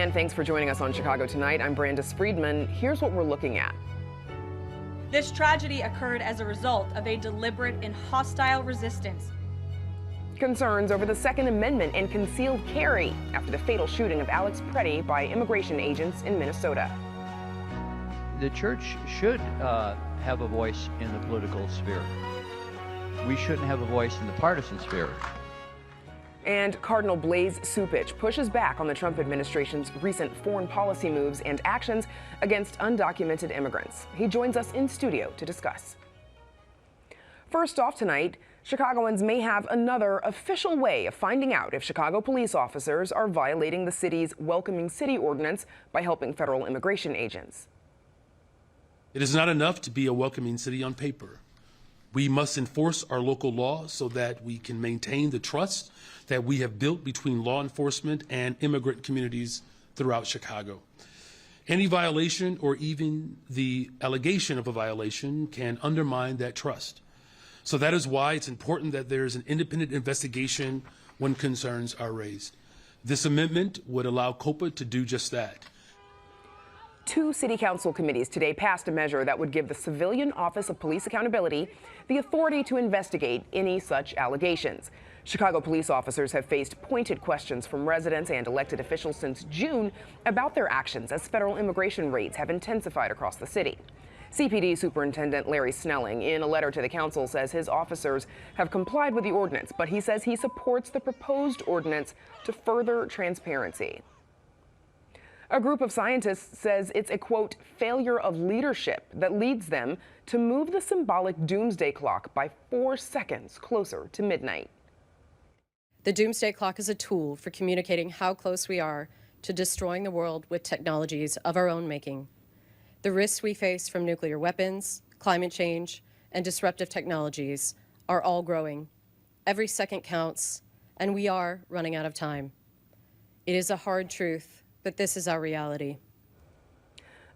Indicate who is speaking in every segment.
Speaker 1: And thanks for joining us on Chicago Tonight. I'm Brandis Friedman. Here's what we're looking at.
Speaker 2: This tragedy occurred as a result of a deliberate and hostile resistance.
Speaker 1: Concerns over the Second Amendment and concealed carry after the fatal shooting of Alex Pretti by immigration agents in Minnesota.
Speaker 3: The church should have a voice in the political sphere. We shouldn't have a voice in the partisan sphere.
Speaker 1: And Cardinal Blase Cupich pushes back on the Trump administration's recent foreign policy moves and actions against undocumented immigrants. He joins us in studio to discuss. First off tonight, Chicagoans may have another official way of finding out if Chicago police officers are violating the city's Welcoming City ordinance by helping federal immigration agents.
Speaker 4: It is not enough to be a welcoming city on paper. We must enforce our local laws so that we can maintain the trust that we have built between law enforcement and immigrant communities throughout Chicago. Any violation or even the allegation of a violation can undermine that trust. So that is why it's important that there is an independent investigation when concerns are raised. This amendment would allow COPA to do just that.
Speaker 1: Two city council committees today passed a measure that would give the Civilian Office of Police Accountability the authority to investigate any such allegations. Chicago police officers have faced pointed questions from residents and elected officials since June about their actions as federal immigration raids have intensified across the city. CPD Superintendent Larry Snelling, in a letter to the council, says his officers have complied with the ordinance, but he says he supports the proposed ordinance to further transparency. A group of scientists says it's a, quote, failure of leadership that leads them to move the symbolic doomsday clock by 4 seconds closer to midnight.
Speaker 5: The doomsday clock is a tool for communicating how close we are to destroying the world with technologies of our own making. The risks we face from nuclear weapons, climate change, and disruptive technologies are all growing. Every second counts, and we are running out of time. It is a hard truth, but this is our reality.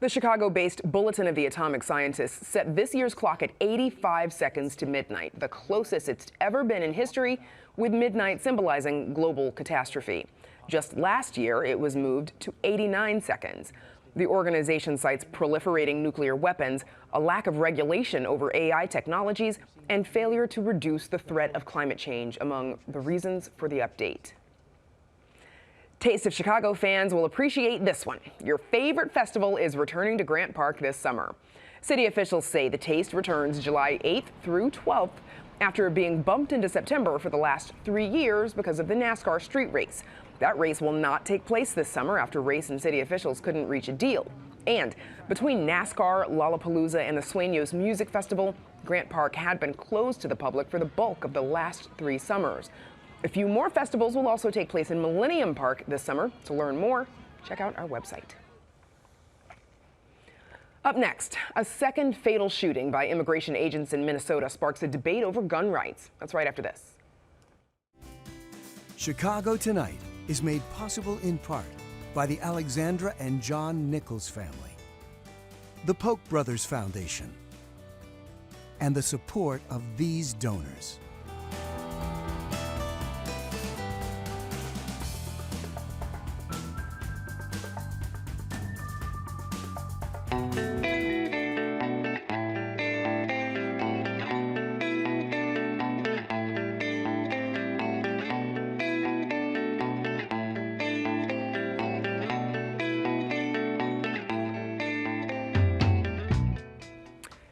Speaker 1: The Chicago-based Bulletin of the Atomic Scientists set this year's clock at 85 seconds to midnight, the closest it's ever been in history, with midnight symbolizing global catastrophe. Just last year, it was moved to 89 seconds. The organization cites proliferating nuclear weapons, a lack of regulation over AI technologies, and failure to reduce the threat of climate change among the reasons for the update. Taste of Chicago fans will appreciate this one. Your favorite festival is returning to Grant Park this summer. City officials say the Taste returns July 8th through 12th after being bumped into September for the last 3 years because of the NASCAR street race. That race will not take place this summer after race and city officials couldn't reach a deal. And between NASCAR, Lollapalooza, and the Sueños Music Festival, Grant Park had been closed to the public for the bulk of the last 3 summers. A few more festivals will also take place in Millennium Park this summer. To learn more, check out our website. Up next, a second fatal shooting by immigration agents in Minnesota sparks a debate over gun rights. That's right after this.
Speaker 6: Chicago Tonight is made possible in part by the Alexandra and John Nichols family, the Polk Brothers Foundation, and the support of these donors.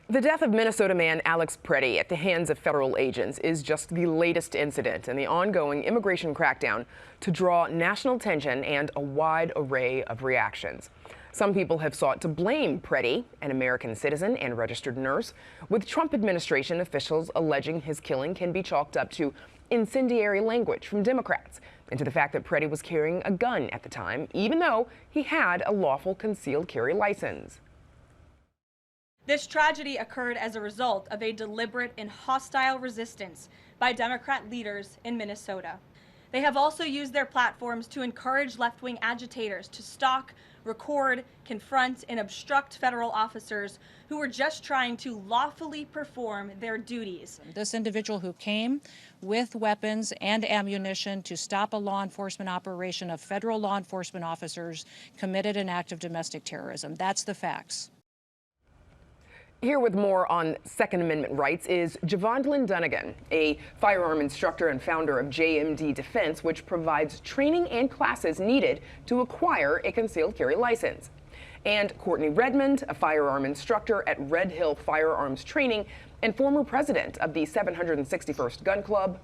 Speaker 1: The death of Minnesota man Alex Pretti at the hands of federal agents is just the latest incident in the ongoing immigration crackdown to draw national attention and a wide array of reactions. Some people have sought to blame Pretti, an American citizen and registered nurse, with Trump administration officials alleging his killing can be chalked up to incendiary language from Democrats and to the fact that Pretti was carrying a gun at the time, even though he had a lawful concealed carry license.
Speaker 2: This tragedy occurred as a result of a deliberate and hostile resistance by Democrat leaders in Minnesota. They have also used their platforms to encourage left-wing agitators to stalk, record, confront, and obstruct federal officers who were just trying to lawfully perform their duties.
Speaker 7: This individual who came with weapons and ammunition to stop a law enforcement operation of federal law enforcement officers committed an act of domestic terrorism. That's the facts.
Speaker 1: Here with more on Second Amendment rights is Javondlyn Dunnigan, a firearm instructor and founder of JMD Defense, which provides training and classes needed to acquire a concealed carry license. And Courtney Redmond, a firearm instructor at Red Hill Firearms Training and former president of the 761st Gun Club,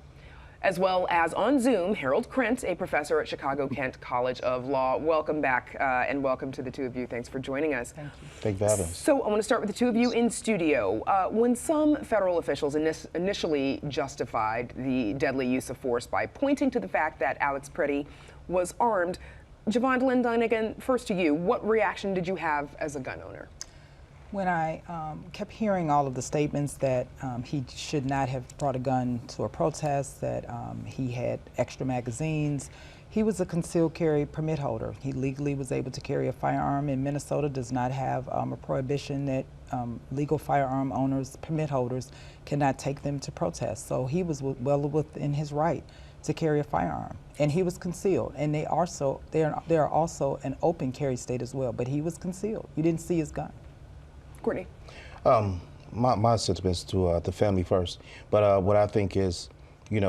Speaker 1: as well as on Zoom, Harold Krent, a professor at Chicago-Kent College of Law. Welcome back and welcome to the two of you. Thanks for joining us.
Speaker 8: Thank you. Thank you for having us.
Speaker 1: So I want to start with the two of you in studio. When some federal officials initially justified the deadly use of force by pointing to the fact that Alex Pretti was armed, Javondlyn Dunnigan, first to you, what reaction did you have as a gun owner?
Speaker 9: When I kept hearing all of the statements that he should not have brought a gun to a protest, that he had extra magazines, he was a concealed carry permit holder. He legally was able to carry a firearm, and Minnesota does not have a prohibition that legal firearm owners, permit holders, cannot take them to protest. So he was well within his right to carry a firearm, and he was concealed. And they are also an open carry state as well, but he was concealed. You didn't see his gun.
Speaker 1: Courtney.
Speaker 8: My sentiments to the family first, but what I think is, you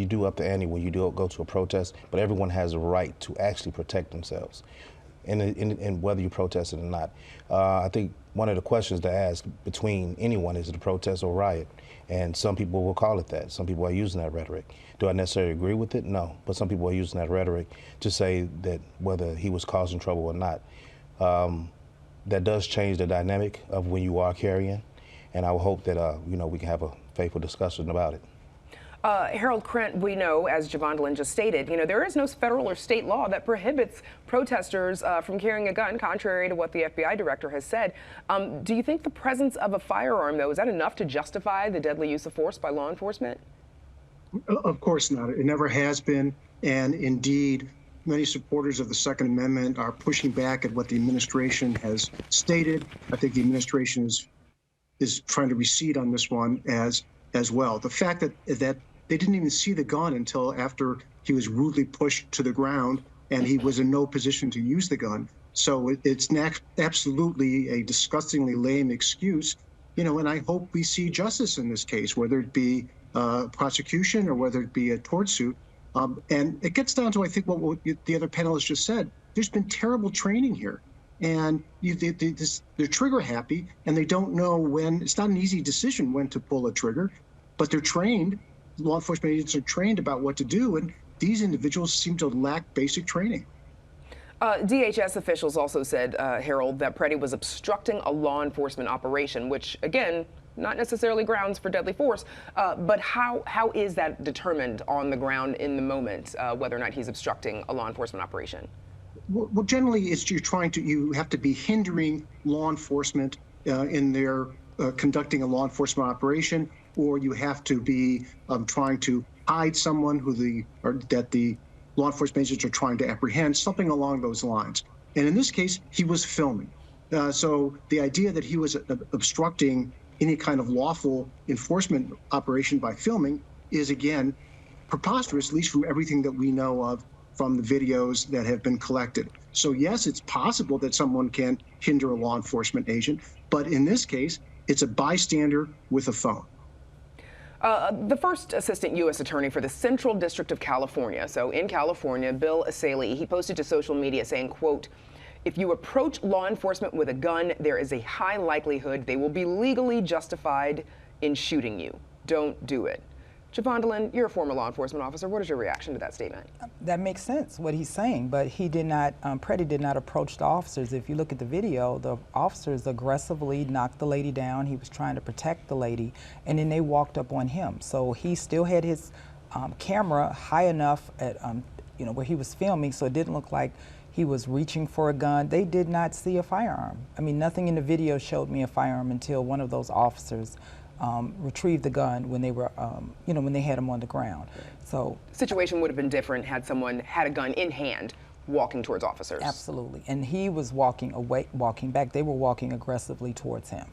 Speaker 8: do up the ante when you do go to a protest, but everyone has a right to actually protect themselves, in whether you protest it or not. I think one of the questions to ask between anyone is it a protest or riot, and some people will call it that. Some people are using that rhetoric. Do I necessarily agree with it? No, but some people are using that rhetoric to say that whether he was causing trouble or not. That does change the dynamic of when you are carrying, and I would hope that we can have a faithful discussion about it.
Speaker 1: Harold Krent, we know, as Javondlyn just stated, there is no federal or state law that prohibits protesters from carrying a gun, contrary to what the FBI director has said. Do you think the presence of a firearm, though, is that enough to justify the deadly use of force by law enforcement?
Speaker 10: Of course not. It never has been, and indeed, many supporters of the Second Amendment are pushing back at what the administration has stated. I think the administration is trying to recede on this one as well. The fact that they didn't even see the gun until after he was rudely pushed to the ground and he was in no position to use the gun. So it's absolutely a disgustingly lame excuse, and I hope we see justice in this case, whether it be prosecution or whether it be a tort suit. And it gets down to, I think, what the other panelists just said. There's been terrible training here. And they're trigger happy, and they don't know when. It's not an easy decision when to pull a trigger, but they're trained. Law enforcement agents are trained about what to do, and these individuals seem to lack basic training.
Speaker 1: DHS officials also said, Harold, that Pretti was obstructing a law enforcement operation, which, again, not necessarily grounds for deadly force, but how is that determined on the ground in the moment, whether or not he's obstructing a law enforcement operation?
Speaker 10: Well, generally, you have to be hindering law enforcement in their conducting a law enforcement operation, or you have to be trying to hide someone that the law enforcement agents are trying to apprehend, something along those lines. And in this case, he was filming. So the idea that he was obstructing any kind of lawful enforcement operation by filming is, again, preposterous, at least from everything that we know of from the videos that have been collected. So yes, it's possible that someone can hinder a law enforcement agent, but in this case, it's a bystander with a phone.
Speaker 1: The first assistant U.S. attorney for the Central District of California, so in California, Bill Asaley, he posted to social media saying, quote, "If you approach law enforcement with a gun, there is a high likelihood they will be legally justified in shooting you. Don't do it." Javondlyn, you're a former law enforcement officer. What is your reaction to that statement?
Speaker 9: That makes sense, what he's saying, but he did not, Pretti did not approach the officers. If you look at the video, the officers aggressively knocked the lady down. He was trying to protect the lady, and then they walked up on him. So he still had his camera high enough at, where he was filming, so it didn't look like he was reaching for a gun. They did not see a firearm. I mean, nothing in the video showed me a firearm until one of those officers retrieved the gun when they were, when they had him on the ground. So
Speaker 1: situation would have been different had someone had a gun in hand walking towards officers.
Speaker 9: Absolutely. And he was walking away, walking back. They were walking aggressively towards him.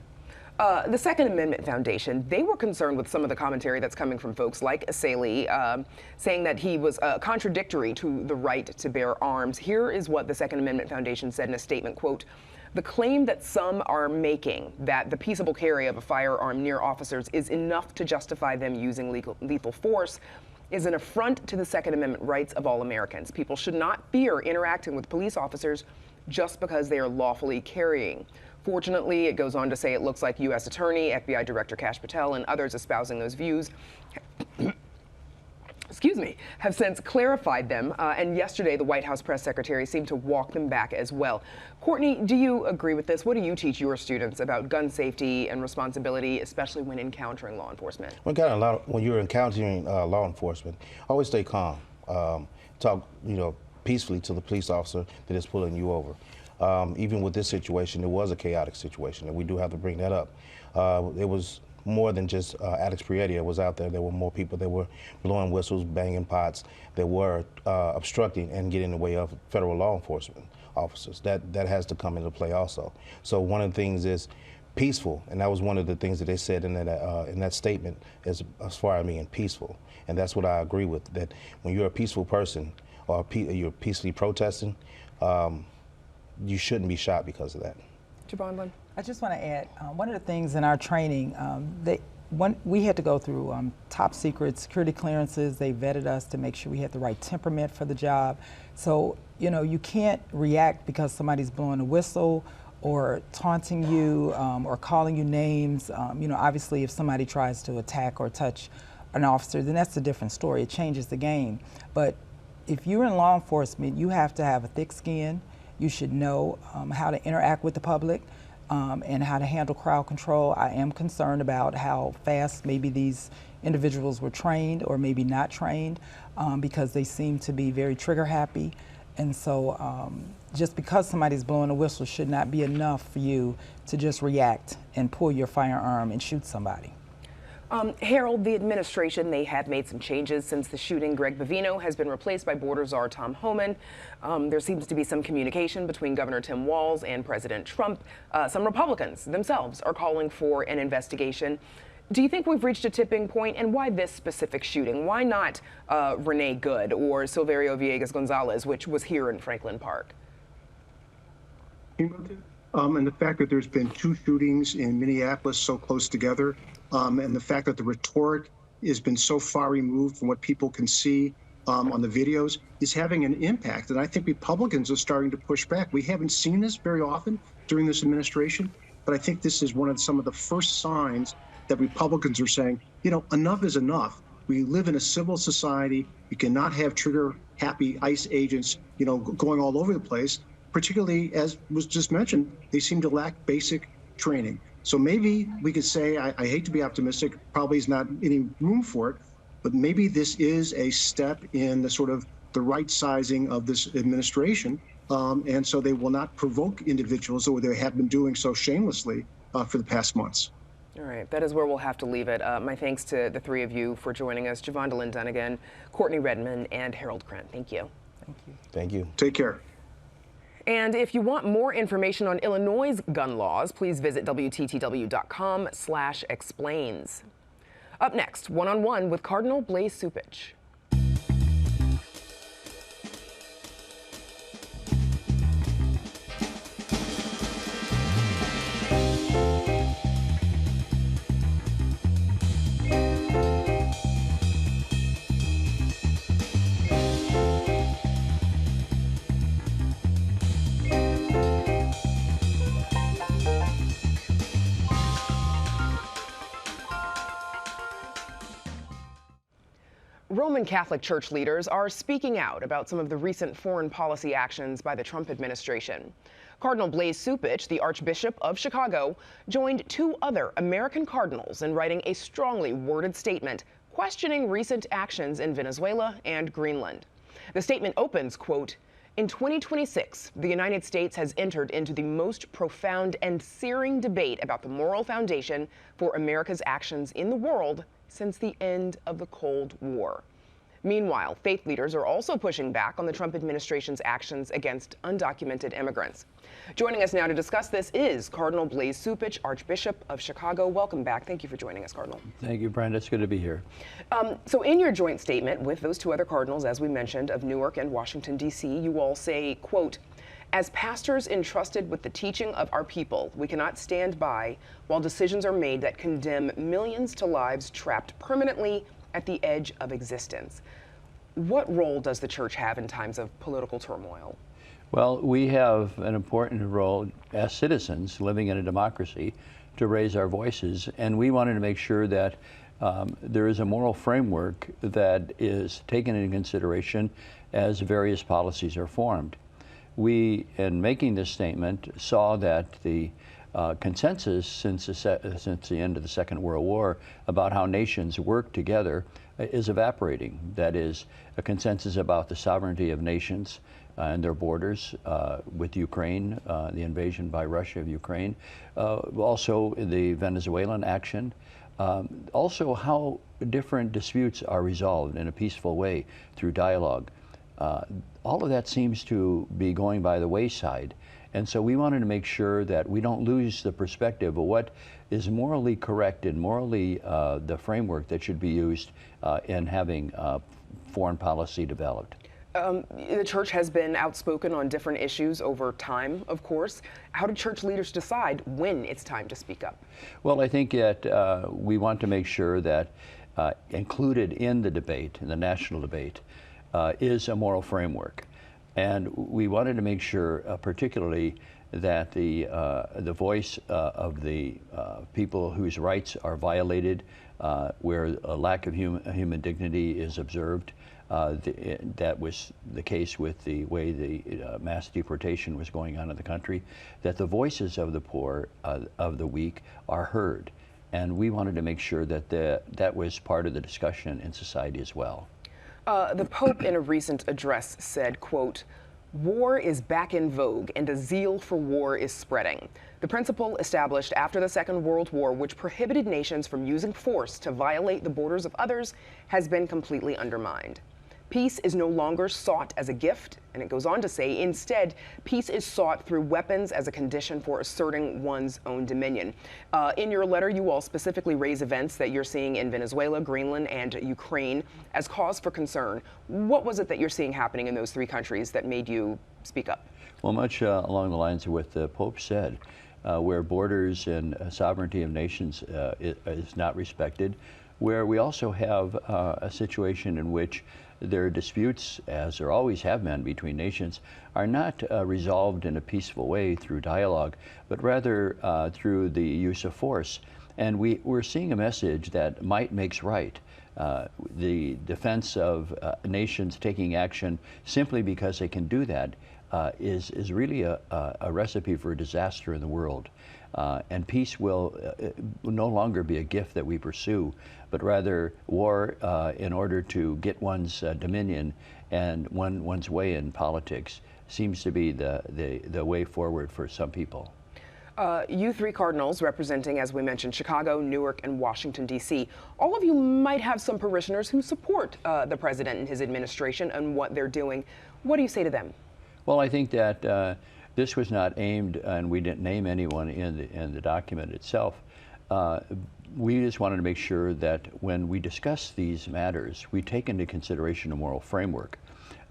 Speaker 1: The Second Amendment Foundation, they were concerned with some of the commentary that's coming from folks like Asalee, saying that he was contradictory to the right to bear arms. Here is what the Second Amendment Foundation said in a statement, quote, "The claim that some are making that the peaceable carry of a firearm near officers is enough to justify them using lethal force is an affront to the Second Amendment rights of all Americans. People should not fear interacting with police officers just because they are lawfully carrying." Fortunately, it goes on to say it looks like U.S. Attorney, FBI Director Kash Patel, and others espousing those views have since clarified them. And yesterday, the White House press secretary seemed to walk them back as well. Courtney, do you agree with this? What do you teach your students about gun safety and responsibility, especially when encountering law enforcement?
Speaker 8: When you're encountering law enforcement, always stay calm. Talk, peacefully to the police officer that is pulling you over. Even with this situation, it was a chaotic situation, and we do have to bring that up. It was more than just Alex Pretti that was out there. There were more people that were blowing whistles, banging pots, that were obstructing and getting in the way of federal law enforcement officers. That has to come into play also. So one of the things is peaceful, and that was one of the things that they said in that statement as far as being peaceful. And that's what I agree with, that when you're a peaceful person or you're peacefully protesting, you shouldn't be shot because of that.
Speaker 1: Javon?
Speaker 9: I just want to add, one of the things in our training, we had to go through top secret security clearances. They vetted us to make sure we had the right temperament for the job. So, you can't react because somebody's blowing a whistle or taunting you or calling you names. Obviously if somebody tries to attack or touch an officer, then that's a different story. It changes the game. But if you're in law enforcement, you have to have a thick skin. You should know how to interact with the public and how to handle crowd control. I am concerned about how fast maybe these individuals were trained or maybe not trained because they seem to be very trigger happy. And so just because somebody's blowing a whistle should not be enough for you to just react and pull your firearm and shoot somebody.
Speaker 1: Harold, the administration, they have made some changes since the shooting. Greg Bovino has been replaced by Border Czar Tom Homan. There seems to be some communication between Governor Tim Walz and President Trump. Some Republicans themselves are calling for an investigation. Do you think we've reached a tipping point, and why this specific shooting? Why not Renee Good or Silverio Villegas Gonzalez, which was here in Franklin Park?
Speaker 10: And the fact that there's been two shootings in Minneapolis so close together, and the fact that the rhetoric has been so far removed from what people can see on the videos is having an impact. And I think Republicans are starting to push back. We haven't seen this very often during this administration, but I think this is some of the first signs that Republicans are saying, enough is enough. We live in a civil society. You cannot have trigger-happy ICE agents, going all over the place. Particularly, as was just mentioned, they seem to lack basic training. So maybe we could say, I hate to be optimistic, probably is not any room for it, but maybe this is a step in the right sizing of this administration. And so they will not provoke individuals, or they have been doing so shamelessly for the past months.
Speaker 1: All right, that is where we'll have to leave it. My thanks to the three of you for joining us, Javon Dunnigan, Courtney Redmond, and Harold Krent. Thank you.
Speaker 9: Thank you.
Speaker 8: Thank you.
Speaker 10: Take care.
Speaker 1: And if you want more information on Illinois' gun laws, please visit WTTW.com/explains. Up next, one-on-one with Cardinal Blase Cupich. Roman Catholic Church leaders are speaking out about some of the recent foreign policy actions by the Trump administration. Cardinal Blase Cupich, the Archbishop of Chicago, joined two other American cardinals in writing a strongly worded statement questioning recent actions in Venezuela and Greenland. The statement opens, quote, "In 2026, the United States has entered into the most profound and searing debate about the moral foundation for America's actions in the world since the end of the Cold War. Meanwhile, faith leaders are also pushing back on the Trump administration's actions against undocumented immigrants. Joining us now to discuss this is Cardinal Blase Cupich, Archbishop of Chicago. Welcome back. Thank you for joining us, Cardinal.
Speaker 3: Thank you, Brenda. It's good to be here.
Speaker 1: So in your joint statement with those two other cardinals, as we mentioned, of Newark and Washington, D.C., you all say, quote, "As pastors entrusted with the teaching of our people, we cannot stand by while decisions are made that condemn millions to lives trapped permanently at the edge of existence." What role does the church have in times of political turmoil?
Speaker 3: Well, we have an important role as citizens living in a democracy to raise our voices, and we wanted to make sure that there is a moral framework that is taken into consideration as various policies are formed. We, in making this statement, saw that the consensus since the end of the Second World War about how nations work together is evaporating. That is, a consensus about the sovereignty of nations and their borders with Ukraine, the invasion by Russia of Ukraine, also the Venezuelan action, also how different disputes are resolved in a peaceful way through dialogue. All of that seems to be going by the wayside. And so we wanted to make sure that we don't lose the perspective of what is morally correct and morally the framework that should be used in having foreign policy developed.
Speaker 1: The church has been outspoken on different issues over time, of course. How do church leaders decide when it's time to speak up?
Speaker 3: Well, I think that we want to make sure that included in the debate, in the national debate, is a moral framework. And we wanted to make sure, particularly, that the voice of the people whose rights are violated, where a lack of human dignity is observed. That was the case with the way the mass deportation was going on in the country, that the voices of the poor, of the weak, are heard. And we wanted to make sure that that was part of the discussion in society as well.
Speaker 1: The Pope in a recent address said, quote, "War is back in vogue and a zeal for war is spreading. The principle established after the Second World War, which prohibited nations from using force to violate the borders of others, has been completely undermined. Peace is no longer sought as a gift," and it goes on to say, "instead, peace is sought through weapons as a condition for asserting one's own dominion." In your letter, you all specifically raise events that you're seeing in Venezuela, Greenland, and Ukraine as cause for concern. What was it that you're seeing happening in those three countries that made you speak up?
Speaker 3: Well, much along the lines of what the Pope said, where borders and sovereignty of nations is not respected, where we also have a situation in which their disputes, as there always have been between nations, are not resolved in a peaceful way through dialogue, but rather through the use of force. And we're seeing a message that might makes right. The defense of nations taking action simply because they can do that is really a recipe for disaster in the world. And peace will no longer be a gift that we pursue, but rather war in order to get one's dominion and one's way in politics seems to be the way forward for some people.
Speaker 1: You three cardinals representing, as we mentioned, Chicago, Newark, and Washington, D.C., all of you might have some parishioners who support the president and his administration and what they're doing. What do you say to them?
Speaker 3: Well, I think that this was not aimed, and we didn't name anyone in the document itself. We just wanted to make sure that when we discuss these matters, we take into consideration a moral framework.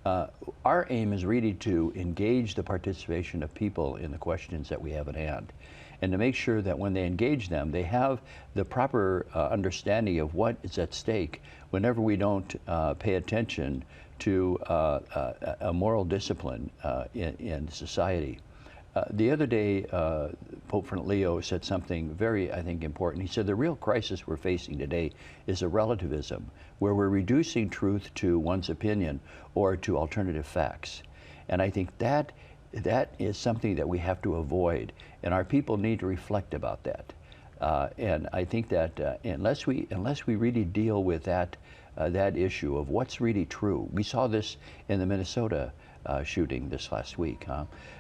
Speaker 3: Our aim is really to engage the participation of people in the questions that we have at hand, and to make sure that when they engage them, they have the proper understanding of what is at stake whenever we don't pay attention to a moral discipline in society. The other day, Pope Leo said something very, I think, important. He said the real crisis we're facing today is a relativism, where we're reducing truth to one's opinion or to alternative facts. And I think that is something that we have to avoid, and our people need to reflect about that. And I think that unless we really deal with that issue of what's really true, we saw this in the Minnesota shooting this last week,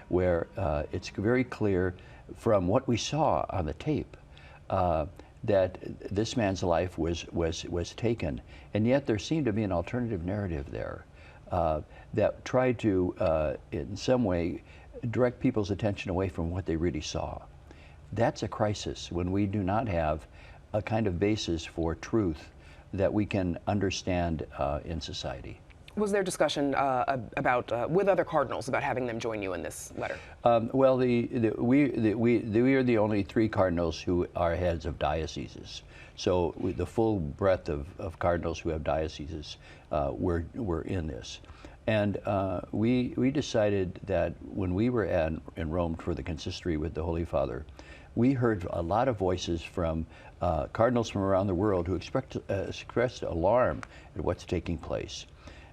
Speaker 3: where it's very clear from what we saw on the tape that this man's life was taken, and yet there seemed to be an alternative narrative there that tried to, in some way, direct people's attention away from what they really saw. That's a crisis when we do not have a kind of basis for truth that we can understand in society.
Speaker 1: Was there discussion about with other cardinals about having them join you in this letter?
Speaker 3: Well, we are the only 3 cardinals who are heads of dioceses. So the full breadth of cardinals who have dioceses were in this. And we decided that when we were in Rome for the consistory with the Holy Father, we heard a lot of voices from cardinals from around the world who expressed alarm at what's taking place.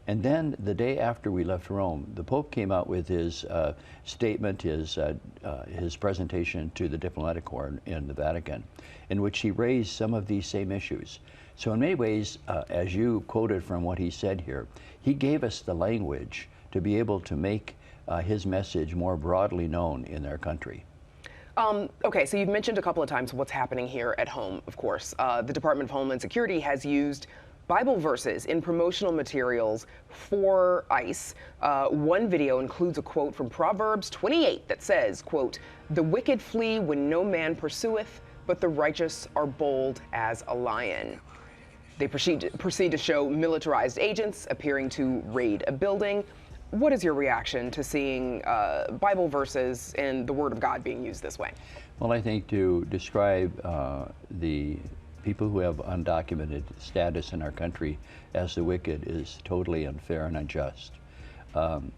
Speaker 3: And then the day after we left Rome, the Pope came out with his statement, his presentation to the diplomatic corps in the Vatican, in which he raised some of these same issues. So in many ways, as you quoted from what he said here, he gave us the language to be able to make his message more broadly known in our country.
Speaker 1: Okay, so you've mentioned a couple of times what's happening here at home, of course. The Department of Homeland Security has used Bible verses in promotional materials for ICE. One video includes a quote from Proverbs 28 that says, quote, "The wicked flee when no man pursueth, but the righteous are bold as a lion." They proceed to show militarized agents appearing to raid a building. What is your reaction to seeing Bible verses and the Word of God being used this way?
Speaker 3: Well, I think to describe the people who have undocumented status in our country as the wicked is totally unfair and unjust.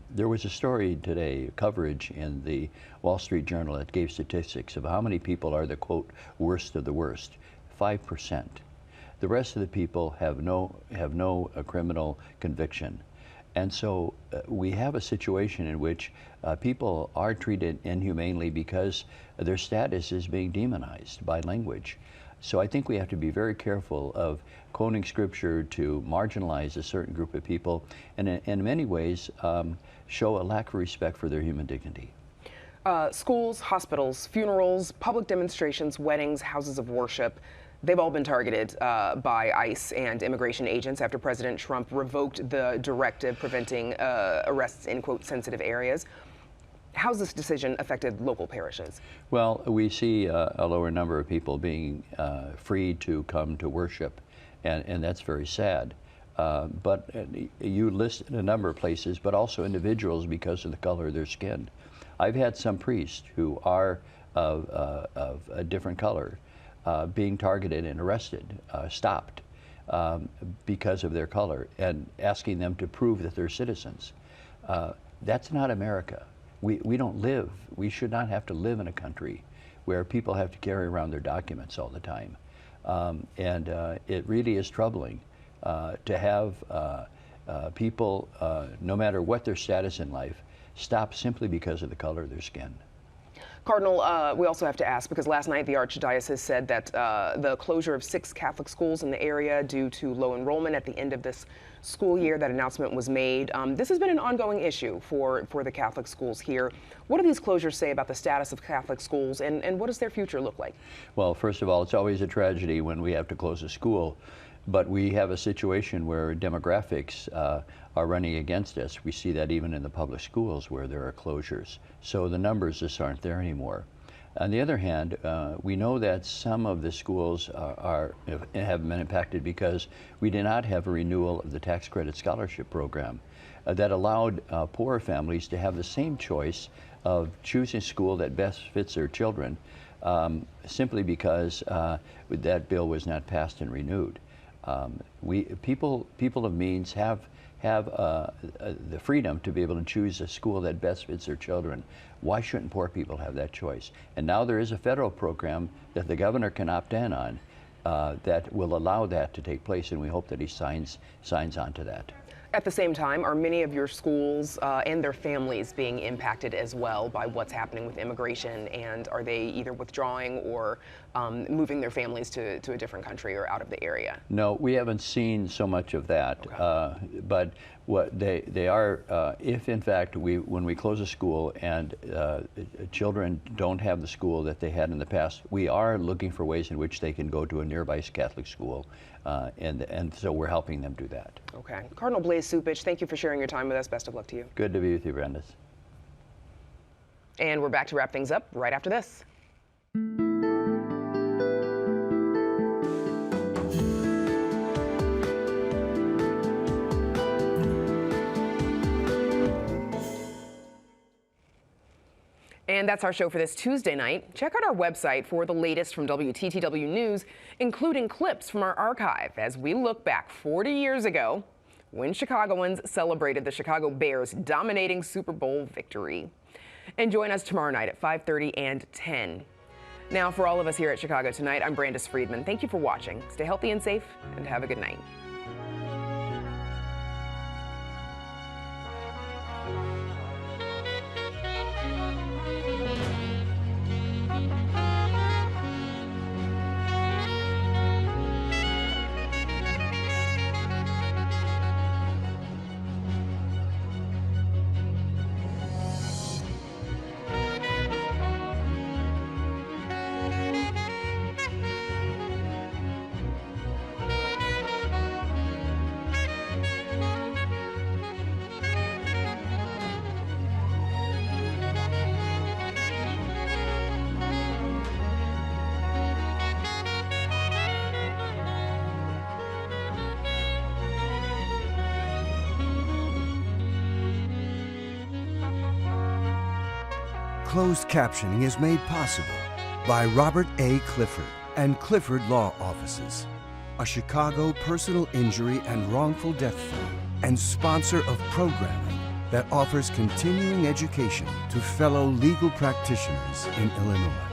Speaker 3: There was a story today, coverage in the Wall Street Journal that gave statistics of how many people are the, quote, worst of the worst. 5%. The rest of the people have no criminal conviction. And so we have a situation in which people are treated inhumanely because their status is being demonized by language. So I think we have to be very careful of quoting scripture to marginalize a certain group of people and in many ways show a lack of respect for their human dignity.
Speaker 1: Schools, hospitals, funerals, public demonstrations, weddings, houses of worship, they've all been targeted by ICE and immigration agents after President Trump revoked the directive preventing arrests in, quote, sensitive areas. How's this decision affected local parishes? Well,
Speaker 3: we see a lower number of people being free to come to worship, and that's very sad. But you listed a number of places, but also individuals because of the color of their skin. I've had some priests who are of a different color being targeted and arrested, stopped because of their color, and asking them to prove that they're citizens. That's not America. We don't live, we should not have to live in a country where people have to carry around their documents all the time. It really is troubling to have people, no matter what their status in life, stop simply because of the color of their skin.
Speaker 1: Cardinal, we also have to ask, because last night the Archdiocese said that the closure of 6 Catholic schools in the area due to low enrollment at the end of this school year, that announcement was made. This has been an ongoing issue for the Catholic schools here. What do these closures say about the status of Catholic schools, and what does their future look like?
Speaker 3: Well, first of all, it's always a tragedy when we have to close a school, but we have a situation where demographics are running against us. We see that even in the public schools where there are closures. So the numbers just aren't there anymore. On the other hand, we know that some of the schools have been impacted because we did not have a renewal of the tax credit scholarship program that allowed poorer families to have the same choice of choosing a school that best fits their children simply because that bill was not passed and renewed. People of means have the freedom to be able to choose a school that best fits their children. Why shouldn't poor people have that choice? And now there is a federal program that the governor can opt in on that will allow that to take place, and we hope that he signs onto that.
Speaker 1: At the same time, are many of your schools and their families being impacted as well by what's happening with immigration, and are they either withdrawing or moving their families to a different country or out of the area?
Speaker 3: No, we haven't seen so much of that.
Speaker 1: Okay.
Speaker 3: But what they are, if in fact when we close a school and children don't have the school that they had in the past, we are looking for ways in which they can go to a nearby Catholic school, and so we're helping them do that.
Speaker 1: Okay. Cardinal Blase Cupich, thank you for sharing your time with us. Best of luck to you.
Speaker 3: Good to be with you, Brenda.
Speaker 1: And we're back to wrap things up right after this. And that's our show for this Tuesday night. Check out our website for the latest from WTTW News, including clips from our archive as we look back 40 years ago when Chicagoans celebrated the Chicago Bears' dominating Super Bowl victory. And join us tomorrow night at 5:30 and 10. Now, for all of us here at Chicago Tonight, I'm Brandis Friedman. Thank you for watching. Stay healthy and safe, and have a good night.
Speaker 6: Closed captioning is made possible by Robert A. Clifford and Clifford Law Offices, a Chicago personal injury and wrongful death firm and sponsor of programming that offers continuing education to fellow legal practitioners in Illinois.